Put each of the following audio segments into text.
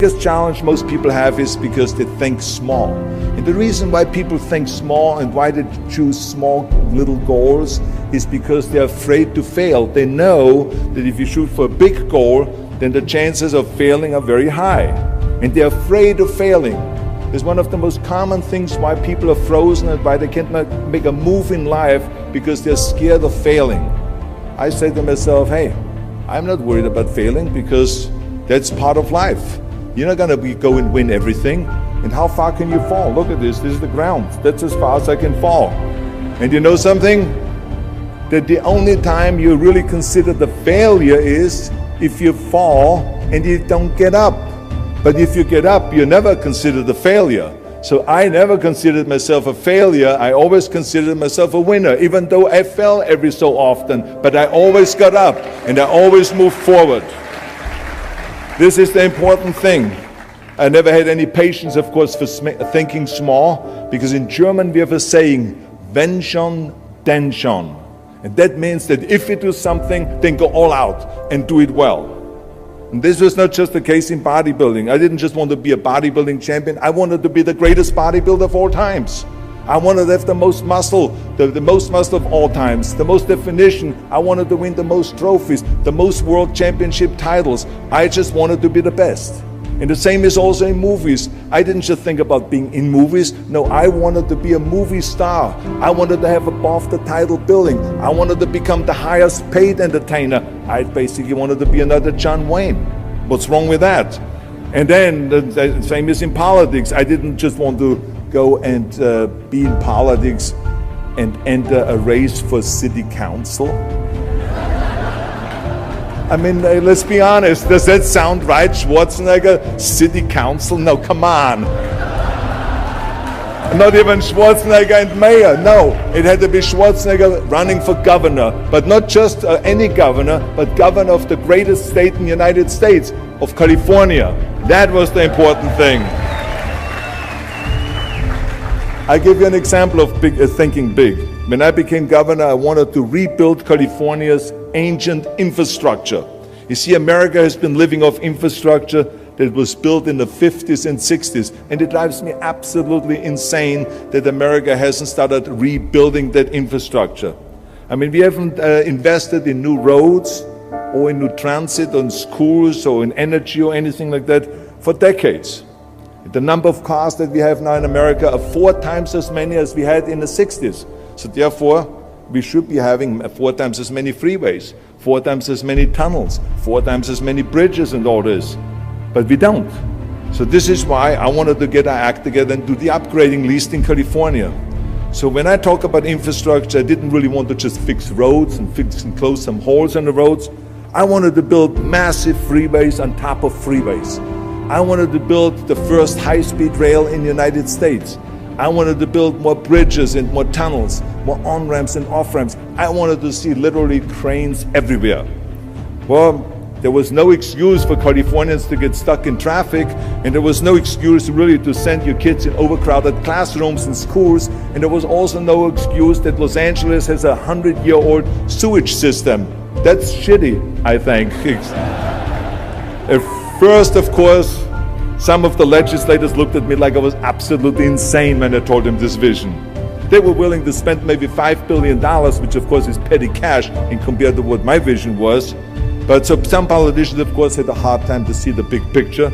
Biggest challenge most people have is because they think small. And the reason why people think small and why they choose small little goals is because they're afraid to fail. They know that if you shoot for a big goal, then the chances of failing are very high. And they're afraid of failing. It's one of the most common things why people are frozen and why they can't make a move in life, because they're scared of failing. I say to myself, hey, I'm not worried about failing because that's part of life. You're not going to go and win everything. And how far can you fall? Look at this. This is the ground. That's as far as I can fall. And you know something? That the only time you really consider the failure is if you fall and you don't get up. But if you get up, you never consider the failure. So I never considered myself a failure. I always considered myself a winner, even though I fell every so often. But I always got up and I always moved forward. This is the important thing. I never had any patience, of course, for thinking small, because in German we have a saying, wenn schon, denn schon. And that means that if you do something, then go all out and do it well. And this was not just the case in bodybuilding. I didn't just want to be a bodybuilding champion. I wanted to be the greatest bodybuilder of all times. I wanted to have the most muscle, the most muscle of all times, the most definition. I wanted to win the most trophies, the most world championship titles. I just wanted to be the best. And the same is also in movies. I didn't just think about being in movies. No, I wanted to be a movie star. I wanted to have above the title billing. I wanted to become the highest paid entertainer. I basically wanted to be another John Wayne. What's wrong with that? And then the same is in politics. I didn't just want to go and be in politics and enter a race for city council. I mean, let's be honest, does that sound right? Schwarzenegger, city council? No, come on. Not even Schwarzenegger and mayor, no. It had to be Schwarzenegger running for governor, but not just any governor, but governor of the greatest state in the United States, of California. That was the important thing. I give you an example of thinking big. When I became governor, I wanted to rebuild California's ancient infrastructure. You see, America has been living off infrastructure that was built in the 50s and 60s, and it drives me absolutely insane that America hasn't started rebuilding that infrastructure. I mean, we haven't invested in new roads or in new transit, or in schools, or in energy, or anything like that for decades. The number of cars that we have now in America are 4 times as many as we had in the 60s. So therefore, we should be having 4 times as many freeways, 4 times as many tunnels, 4 times as many bridges and all this. But we don't. So this is why I wanted to get our act together and do the upgrading, at least in California. So when I talk about infrastructure, I didn't really want to just fix roads and fix and close some holes on the roads. I wanted to build massive freeways on top of freeways. I wanted to build the first high-speed rail in the United States. I wanted to build more bridges and more tunnels, more on-ramps and off-ramps. I wanted to see literally trains everywhere. Well, there was no excuse for Californians to get stuck in traffic, and there was no excuse really to send your kids in overcrowded classrooms in schools, and there was also no excuse that Los Angeles has a 100-year-old sewage system. That's shitty, I think. First, of course, some of the legislators looked at me like I was absolutely insane when I told them this vision. They were willing to spend maybe $5 billion, which of course is petty cash in compared to what my vision was. But so some politicians, of course, had a hard time to see the big picture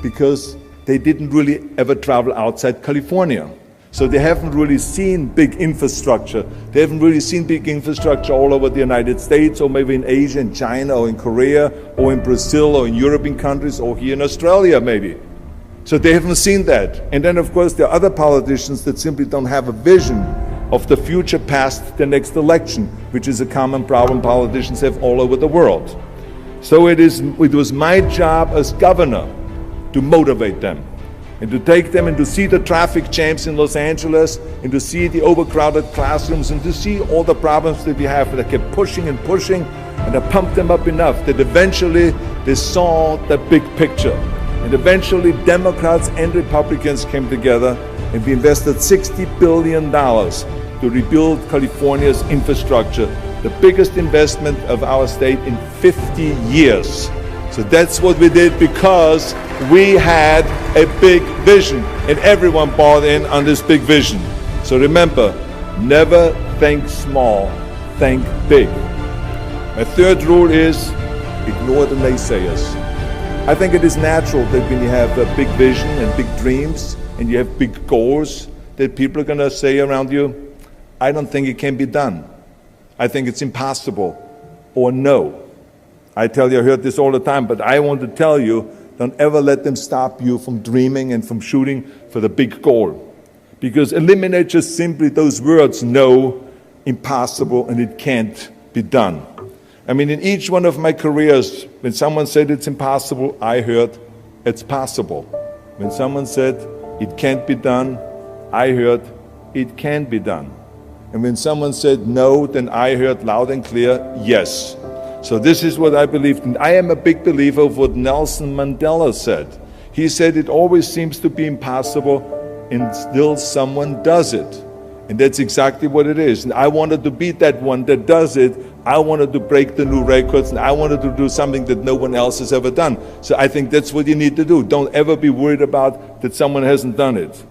because they didn't really ever travel outside California. So they haven't really seen big infrastructure. They haven't really seen big infrastructure all over the United States, or maybe in Asia, in China, or in Korea, or in Brazil, or in European countries, or here in Australia maybe. So they haven't seen that. And then of course there are other politicians that simply don't have a vision of the future past the next election, which is a common problem politicians have all over the world. So it was my job as governor to motivate them, and to take them and to see the traffic jams in Los Angeles, and to see the overcrowded classrooms, and to see all the problems that we have. That I kept pushing and pushing, and I pumped them up enough that eventually they saw the big picture. And eventually Democrats and Republicans came together, and we invested $60 billion to rebuild California's infrastructure, the biggest investment of our state in 50 years. So that's what we did, because we had a big vision and everyone bought in on this big vision. So remember, never think small, think big. My third rule is ignore the naysayers. I think it is natural that when you have a big vision and big dreams and you have big goals, that people are going to say around you, I don't think it can be done. I think it's impossible, or no. I tell you, I heard this all the time, but I want to tell you, don't ever let them stop you from dreaming and from shooting for the big goal. Because eliminate just simply those words, no, impossible, and it can't be done. I mean, in each one of my careers, when someone said it's impossible, I heard it's possible. When someone said it can't be done, I heard it can be done. And when someone said no, then I heard loud and clear, yes. So this is what I believed in. I am a big believer of what Nelson Mandela said. He said it always seems to be impossible until someone does it. And that's exactly what it is. And I wanted to be that one that does it. I wanted to break the new records, and I wanted to do something that no one else has ever done. So I think that's what you need to do. Don't ever be worried about that someone hasn't done it.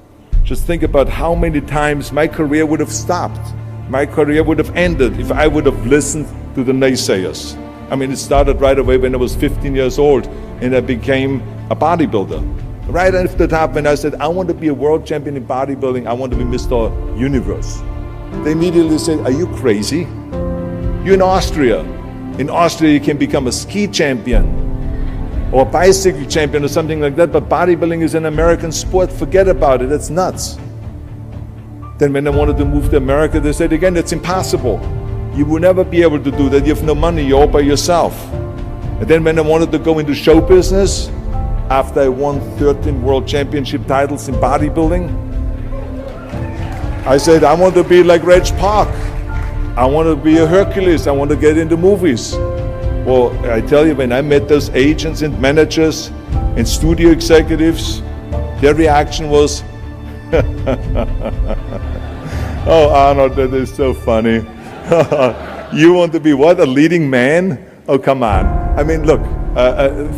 Just think about how many times my career would have stopped. My career would have ended if I would have listened to the naysayers. I mean, it started right away when I was 15 years old and I became a bodybuilder. Right after that, when I said, I want to be a world champion in bodybuilding, I want to be Mr. Universe. They immediately said, are you crazy? You're in Austria. In Austria, you can become a ski champion or a bicycle champion or something like that, but bodybuilding is an American sport. Forget about it, that's nuts. Then when I wanted to move to America, they said again, it's impossible. You will never be able to do that. You have no money, you're all by yourself. And then when I wanted to go into show business, after I won 13 world championship titles in bodybuilding, I said, I want to be like Reg Park. I want to be a Hercules. I want to get into movies. Well, I tell you, when I met those agents and managers and studio executives, their reaction was, oh, Arnold, that is so funny. You want to be what, a leading man? Oh, come on. I mean, look,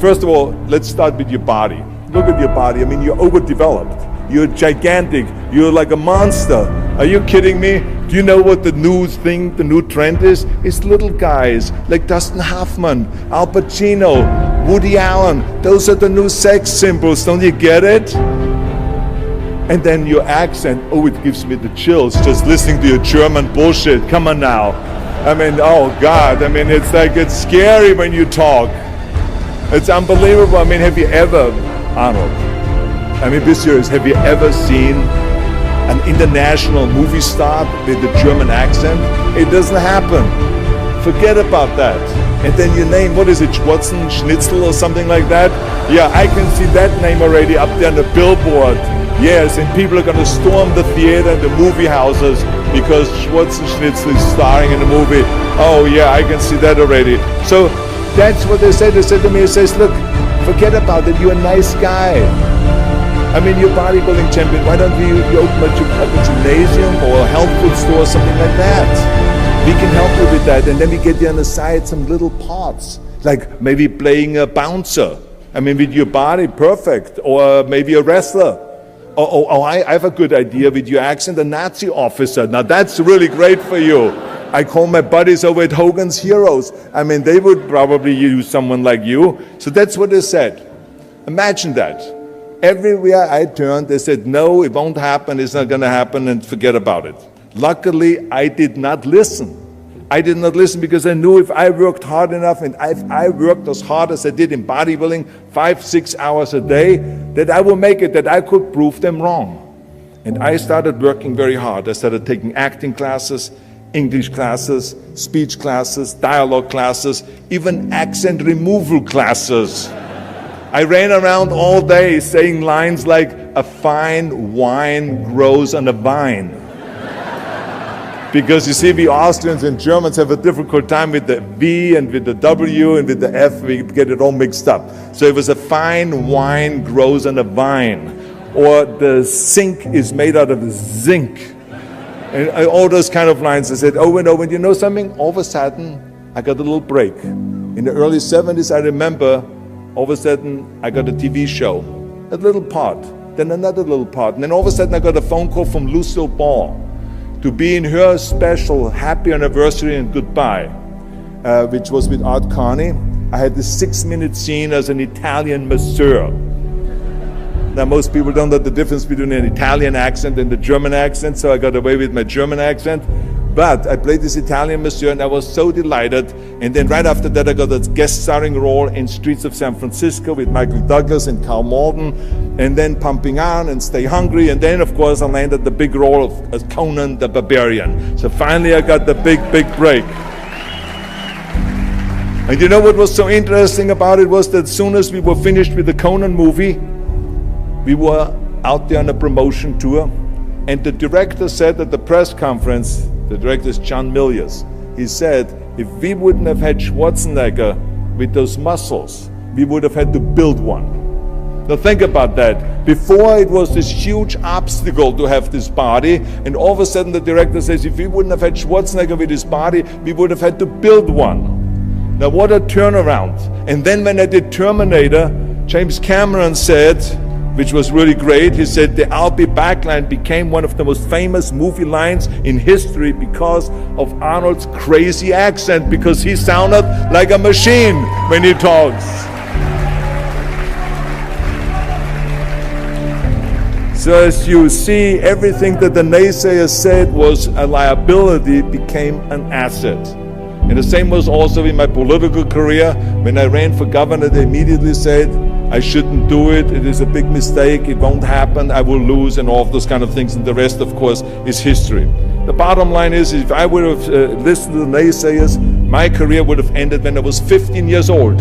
first of all, let's start with your body. Look at your body. I mean, you're overdeveloped. You're gigantic. You're like a monster. Are you kidding me? Do you know what the new thing, the new trend is? It's little guys like Dustin Hoffman, Al Pacino, Woody Allen. Those are the new sex symbols. Don't you get it? And then your accent, oh, it gives me the chills just listening to your German bullshit. Come on now. I mean, oh God, I mean, it's like, it's scary when you talk. It's unbelievable. I mean, have you ever, Arnold, I mean, be serious, have you ever seen an international movie star with a German accent? It doesn't happen. Forget about that. And then you name, what is it, Schwarzen, Schnitzel or something like that? Yeah, I can see that name already up there on the billboard. Yes, and people are going to storm the theater and the movie houses because Schwarzen Schnitzel is starring in the movie. Oh yeah, I can see that already. So that's what they said. They said to me, it says, look, forget about it, you're a nice guy. I mean, you're a bodybuilding champion. Why don't you open a gymnasium or a health food store or something like that? We can help you with that. And then we get you on the side some little parts, like maybe playing a bouncer. I mean, with your body, perfect. Or maybe a wrestler. I have a good idea with your accent, a Nazi officer. Now that's really great for you. I call my buddies over at Hogan's Heroes. I mean, they would probably use someone like you. So that's what they said. Imagine that. Everywhere I turned, they said, no, it won't happen, it's not going to happen, and forget about it. Luckily, I did not listen. I did not listen because I knew if I worked hard enough and if I worked as hard as I did in bodybuilding, 5-6 hours a day, that I will make it, that I could prove them wrong. And I started working very hard. I started taking acting classes, English classes, speech classes, dialogue classes, even accent removal classes. I ran around all day saying lines like, a fine wine grows on a vine. Because you see, we Austrians and Germans have a difficult time with the V and with the W and with the F, we get it all mixed up. So it was a fine wine grows on a vine. Or the sink is made out of zinc. And all those kind of lines. I said over and over, and you know something? All of a sudden, I got a little break. In the early 70s, I remember All of a sudden, I got a TV show, a little part, then another little part. And then all of a sudden, I got a phone call from Lucille Ball to be in her special Happy Anniversary and Goodbye, which was with Art Carney. I had this 6-minute scene as an Italian masseur. Now, most people don't know the difference between an Italian accent and the German accent, so I got away with my German accent. But I played this Italian masseur, and I was so delighted. And then right after that, I got a guest starring role in Streets of San Francisco with Michael Douglas and Carl Malden, and then Pumping On and Stay Hungry. And then, of course, I landed the big role as Conan the Barbarian. So finally, I got the big break. And you know what was so interesting about it was that as soon as we were finished with the Conan movie, we were out there on a promotion tour, and the director said at the press conference, the director is John Milius, he said, if we wouldn't have had Schwarzenegger with those muscles, we would have had to build one. Now think about that. Before it was this huge obstacle to have this body, and all of a sudden the director says, if we wouldn't have had Schwarzenegger with his body, we would have had to build one. Now what a turnaround. And then when I did Terminator, James Cameron said, which was really great, he said the "I'll be back" line became one of the most famous movie lines in history because of Arnold's crazy accent, because he sounded like a machine when he talks. So as you see, everything that the naysayers said was a liability became an asset. And the same was also in my political career. When I ran for governor, they immediately said, I shouldn't do it, it is a big mistake, it won't happen, I will lose, and all of those kind of things. And the rest, of course, is history. The bottom line is, if I would have listened to the naysayers, my career would have ended when I was 15 years old.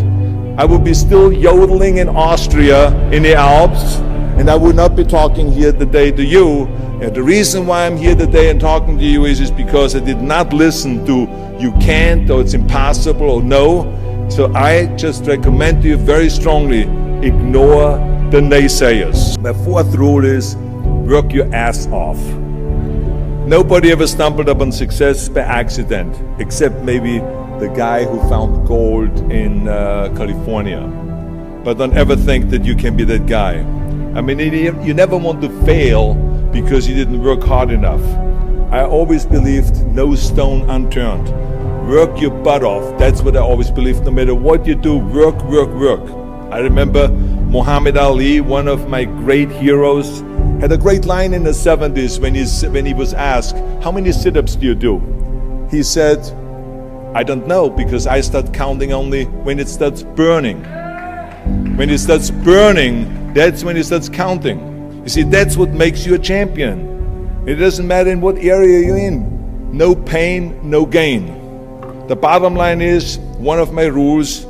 I would be still yodeling in Austria, in the Alps, and I would not be talking here today to you. And the reason why I'm here today and talking to you is because I did not listen to you can't, or it's impossible, or no. So I just recommend to you very strongly, ignore the naysayers. My fourth rule is work your ass off. Nobody ever stumbled upon success by accident, except maybe the guy who found gold in California. But don't ever think that you can be that guy. I mean, you never want to fail because you didn't work hard enough. I always believed no stone unturned. Work your butt off. That's what I always believed. No matter what you do, work, work, work. I remember Muhammad Ali, one of my great heroes, had a great line in the 70s when he was asked, how many sit-ups do you do? He said, I don't know, because I start counting only when it starts burning. When it starts burning, that's when it starts counting. You see, that's what makes you a champion. It doesn't matter in what area you're in. No pain, no gain. The bottom line is, one of my rules,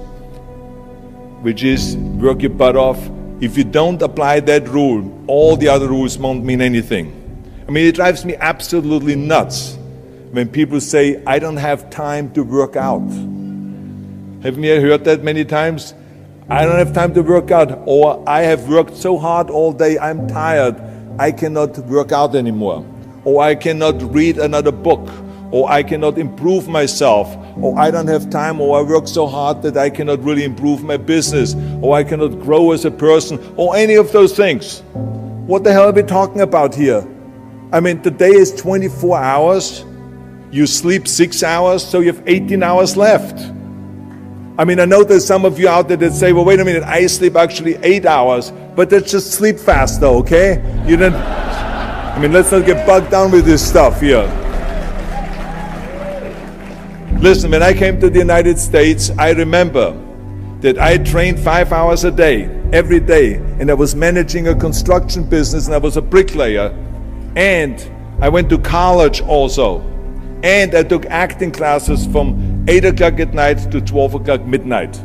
which is work your butt off. If you don't apply that rule, all the other rules won't mean anything. I mean, it drives me absolutely nuts when people say, I don't have time to work out. Haven't you heard that many times? I don't have time to work out, or I have worked so hard all day, I'm tired, I cannot work out anymore, or I cannot read another book, or I cannot improve myself, or I don't have time, or I work so hard that I cannot really improve my business, or I cannot grow as a person, or any of those things. What the hell are we talking about here? I mean, the day is 24 hours, you sleep 6 hours, so you have 18 hours left. I mean, I know there's some of you out there that say, well, wait a minute, I sleep actually 8 hours, but that's just sleep faster, okay? You didn't, I mean, let's not get bogged down with this stuff here. Listen, when I came to the United States, I remember that I trained 5 hours a day, every day, and I was managing a construction business, and I was a bricklayer, and I went to college also, and I took acting classes from 8 o'clock at night to 12 o'clock midnight.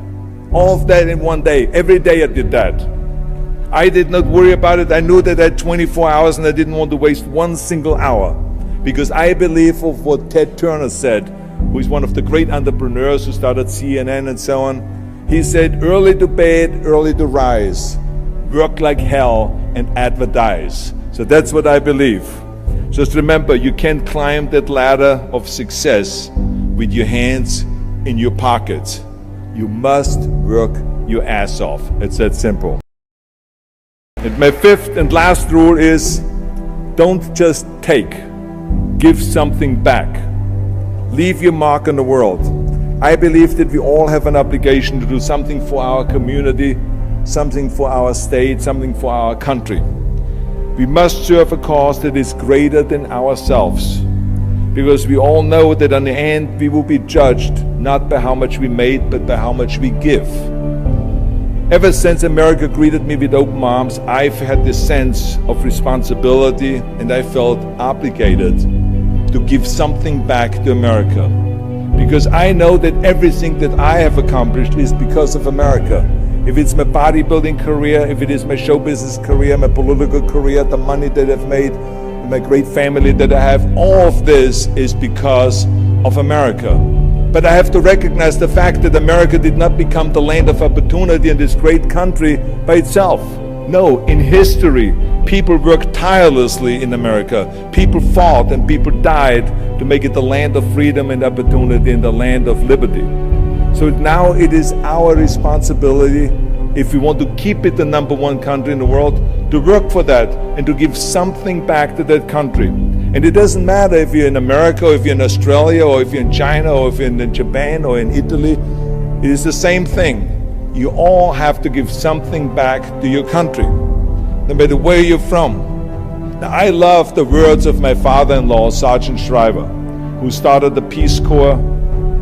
All of that in one day. Every day I did that. I did not worry about it. I knew that I had 24 hours and I didn't want to waste one single hour, because I believe of what Ted Turner said, who is one of the great entrepreneurs who started CNN and so on. He said, early to bed, early to rise, work like hell and advertise. So that's what I believe. Just remember, you can't climb that ladder of success with your hands in your pockets. You must work your ass off. It's that simple. And my fifth and last rule is, don't just take, give something back. Leave your mark on the world. I believe that we all have an obligation to do something for our community, something for our state, something for our country. We must serve a cause that is greater than ourselves, because we all know that in the end we will be judged not by how much we made, but by how much we give. Ever since America greeted me with open arms, I've had this sense of responsibility, and I felt obligated to give something back to America. Because I know that everything that I have accomplished is because of America. If it's my bodybuilding career, if it is my show business career, my political career, the money that I've made, my great family that I have, all of this is because of America. But I have to recognize the fact that America did not become the land of opportunity in this great country by itself. No, in history, people worked tirelessly in America. People fought and people died to make it the land of freedom and opportunity and the land of liberty. So now it is our responsibility, if we want to keep it the #1 country in the world, to work for that and to give something back to that country. And it doesn't matter if you're in America, or if you're in Australia, or if you're in China, or if you're in Japan, or in Italy. It is the same thing. You all have to give something back to your country, no matter where you're from. Now, I love the words of my father-in-law, Sergeant Shriver, who started the Peace Corps,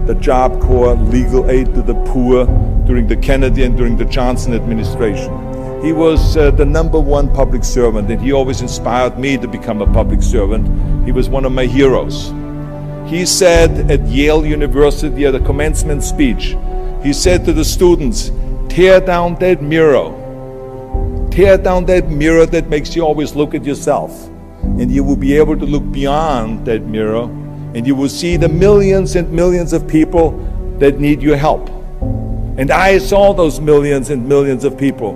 the Job Corps, legal aid to the poor during the Kennedy and during the Johnson administration. He was the #1 public servant, and he always inspired me to become a public servant. He was one of my heroes. He said at Yale University at a commencement speech, he said to the students, tear down that mirror. Tear down that mirror that makes you always look at yourself. And you will be able to look beyond that mirror, and you will see the millions and millions of people that need your help. And I saw those millions and millions of people.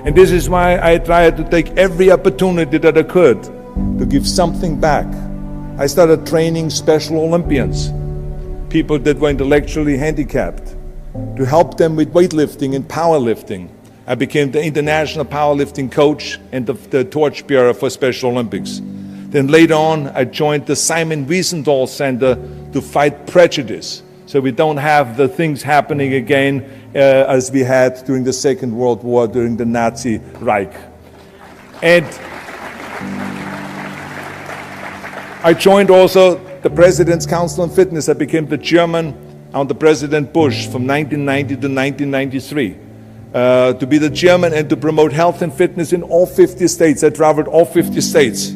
And this is why I tried to take every opportunity that I could to give something back. I started training Special Olympians, people that were intellectually handicapped, to help them with weightlifting and powerlifting. I became the international powerlifting coach and the torchbearer for Special Olympics. Then later on, I joined the Simon Wiesenthal Center to fight prejudice, so we don't have the things happening again as we had during the Second World War, during the Nazi Reich. And I joined also the President's Council on Fitness. I became the chairman under President Bush from 1990 to 1993. To be the chairman and to promote health and fitness in all 50 states. I traveled all 50 states.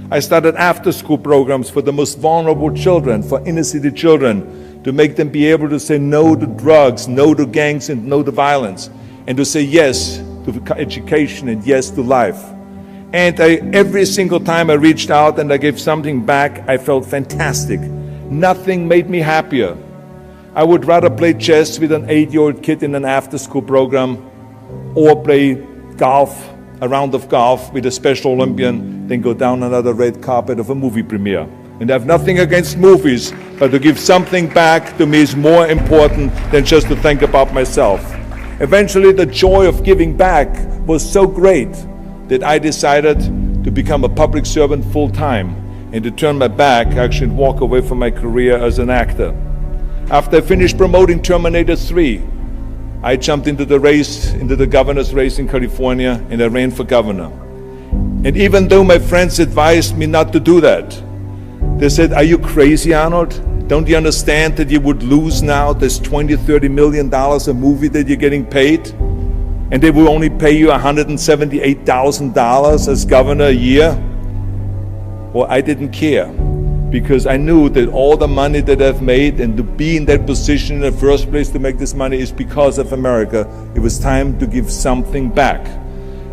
I started after-school programs for the most vulnerable children, for inner-city children, to make them be able to say no to drugs, no to gangs, and no to violence, and to say yes to education and yes to life. And every single time I reached out and I gave something back, I felt fantastic. Nothing made me happier. I would rather play chess with an 8-year-old kid in an after-school program, or play golf, a round of golf with a Special Olympian, than go down another red carpet of a movie premiere. And I have nothing against movies, but to give something back to me is more important than just to think about myself. Eventually, the joy of giving back was so great that I decided to become a public servant full-time and to turn my back, actually, and walk away from my career as an actor. After I finished promoting Terminator 3, I jumped into the race, into the governor's race in California, and I ran for governor. And even though my friends advised me not to do that, they said, "Are you crazy, Arnold? Don't you understand that you would lose now this $20–30 million a movie that you're getting paid? And they will only pay you $178,000 as governor a year?" Well, I didn't care, because I knew that all the money that I've made and to be in that position in the first place to make this money is because of America. It was time to give something back.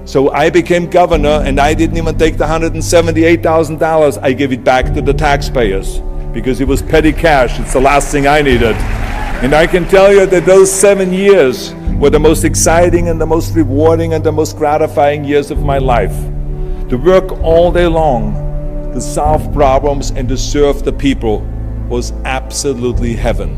So I became governor, and I didn't even take the $178,000. I gave it back to the taxpayers because it was petty cash. It's the last thing I needed. And I can tell you that those 7 years were the most exciting and the most rewarding and the most gratifying years of my life. To work all day long, to solve problems and to serve the people was absolutely heaven.